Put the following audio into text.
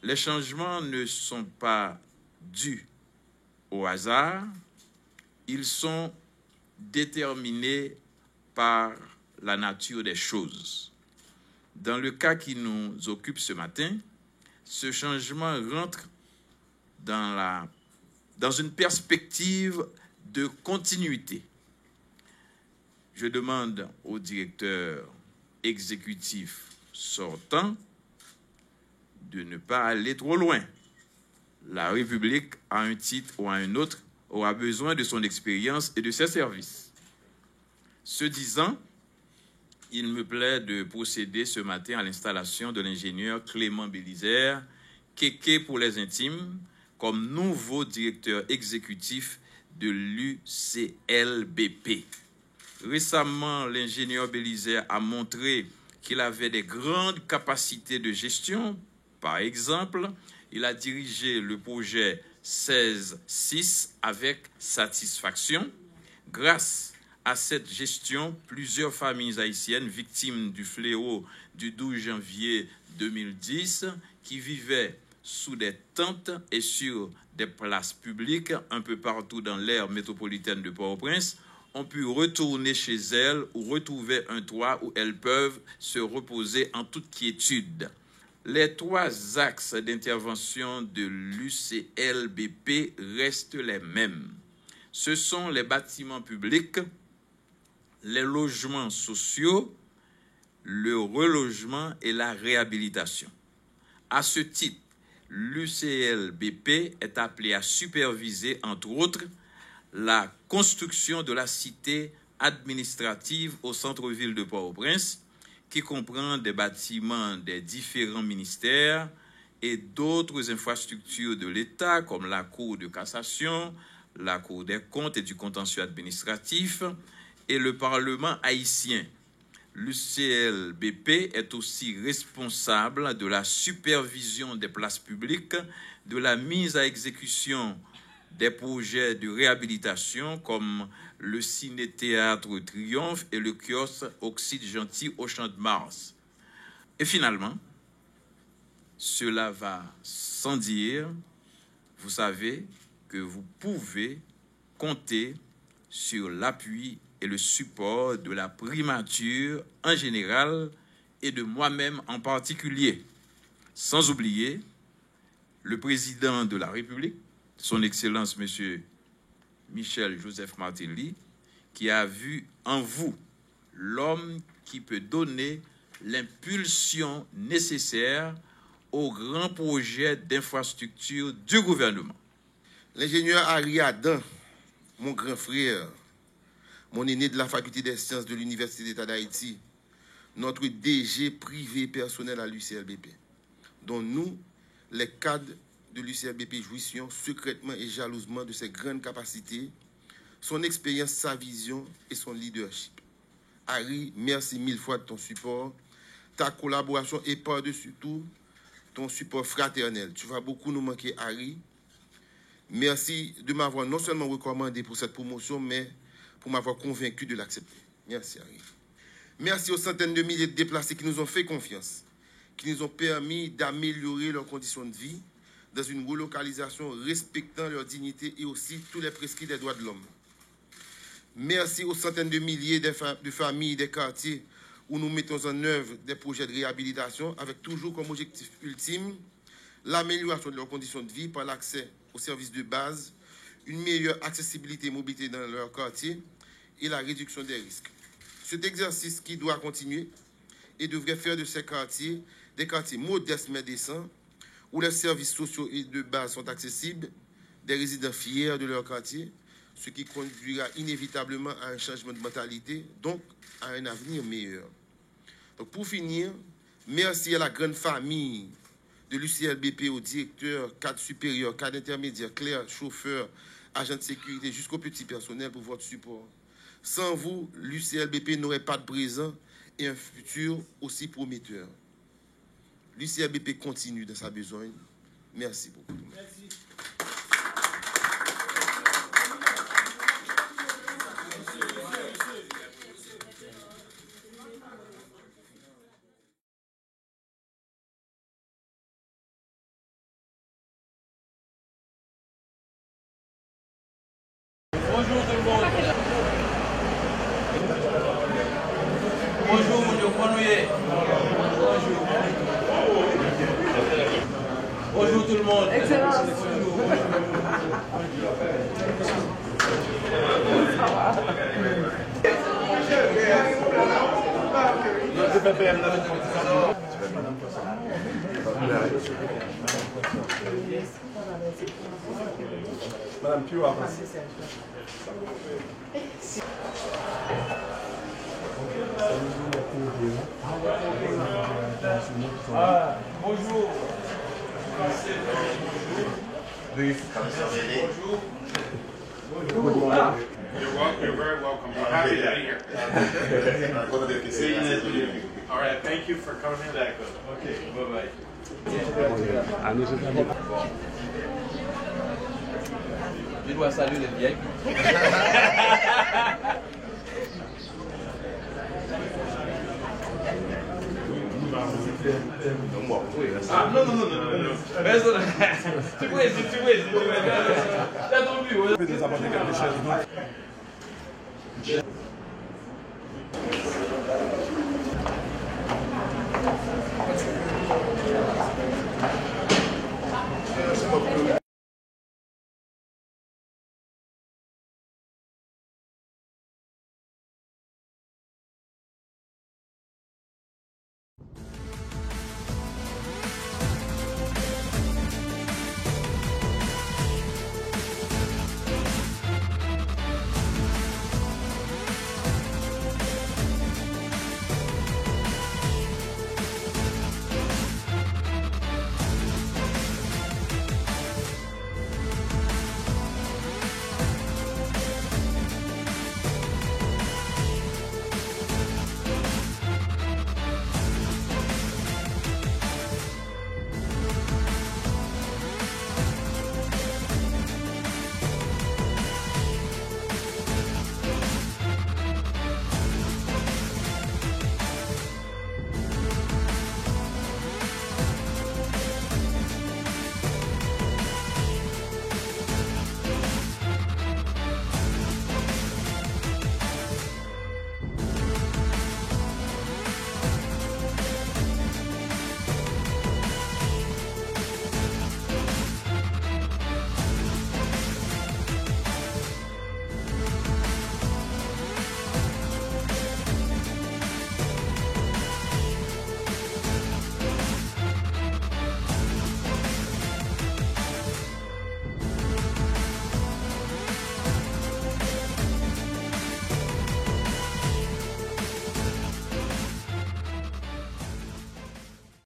Les changements ne sont pas dus au hasard, ils sont déterminés par la nature des choses. Dans le cas qui nous occupe ce matin, ce changement rentre dans une perspective de continuité. Je demande au directeur exécutif sortant de ne pas aller trop loin. La République, à un titre ou à un autre, aura besoin de son expérience et de ses services. Ce disant, il me plaît de procéder ce matin à l'installation de l'ingénieur Clément Bélizaire, Kéké pour les intimes, comme nouveau directeur exécutif de l'UCLBP. Récemment, l'ingénieur Bélizaire a montré qu'il avait des grandes capacités de gestion. Par exemple, il a dirigé le projet 16-6 avec satisfaction. Grâce à cette gestion, plusieurs familles haïtiennes victimes du fléau du 12 janvier 2010 qui vivaient sous des tentes et sur des places publiques un peu partout dans l'aire métropolitaine de Port-au-Prince ont pu retourner chez elles ou retrouver un toit où elles peuvent se reposer en toute quiétude. Les trois axes d'intervention de l'UCLBP restent les mêmes. Ce sont les bâtiments publics, les logements sociaux, le relogement et la réhabilitation. À ce titre, l'UCLBP est appelé à superviser, entre autres, la construction de la cité administrative au centre-ville de Port-au-Prince, qui comprend des bâtiments des différents ministères et d'autres infrastructures de l'État, comme la Cour de cassation, la Cour des comptes et du contentieux administratif, et le Parlement haïtien. L'UCLBP est aussi responsable de la supervision des places publiques, de la mise à exécution des projets de réhabilitation comme le Ciné-Théâtre Triomphe et le kiosque Oxyde Gentil au Champ de Mars. Et finalement, cela va sans dire, vous savez que vous pouvez compter sur l'appui et le support de la primature en général et de moi-même en particulier. Sans oublier le président de la République, son Excellence M. Michel Joseph Martelly, qui a vu en vous l'homme qui peut donner l'impulsion nécessaire aux grands projets d'infrastructure du gouvernement. L'ingénieur Harry Adam, mon grand frère, mon aîné de la faculté des sciences de l'Université d'État d'Haïti, notre DG privé personnel à l'UCLBP, dont nous, les cadres de l'UCLBP, jouissions secrètement et jalousement de ses grandes capacités, son expérience, sa vision et son leadership. Harry, merci mille fois de ton support, ta collaboration et par-dessus tout, ton support fraternel. Tu vas beaucoup nous manquer, Harry. Merci de m'avoir non seulement recommandé pour cette promotion, mais pour m'avoir convaincu de l'accepter. Merci, Harry. Merci aux centaines de milliers de déplacés qui nous ont fait confiance, qui nous ont permis d'améliorer leurs conditions de vie dans une relocalisation respectant leur dignité et aussi tous les prescrits des droits de l'homme. Merci aux centaines de milliers de familles, des quartiers où nous mettons en œuvre des projets de réhabilitation avec toujours comme objectif ultime l'amélioration de leurs conditions de vie par l'accès aux services de base, une meilleure accessibilité et mobilité dans leur quartier et la réduction des risques. Cet exercice qui doit continuer et devrait faire de ces quartiers des quartiers modestes mais décents où les services sociaux et de base sont accessibles, des résidents fiers de leur quartier, ce qui conduira inévitablement à un changement de mentalité, donc à un avenir meilleur. Donc pour finir, merci à la grande famille de l'UCLBP, au directeur, cadre supérieur, cadre intermédiaire, clerc, chauffeur, agent de sécurité, jusqu'au petit personnel pour votre support. Sans vous, l'UCLBP n'aurait pas de présent et un futur aussi prometteur. L'UCLBP continue dans sa besogne. Merci beaucoup. Merci. tout le monde. Excellent. Madame Pio, Bonjour. You're very welcome. We're happy to be here. All right, thank you for coming in. Okay, bye-bye. Je dois saluer les vieilles. Ah, non. Tu vois, tu vois. T'as ton bureau. Des abonnés, quelque chose.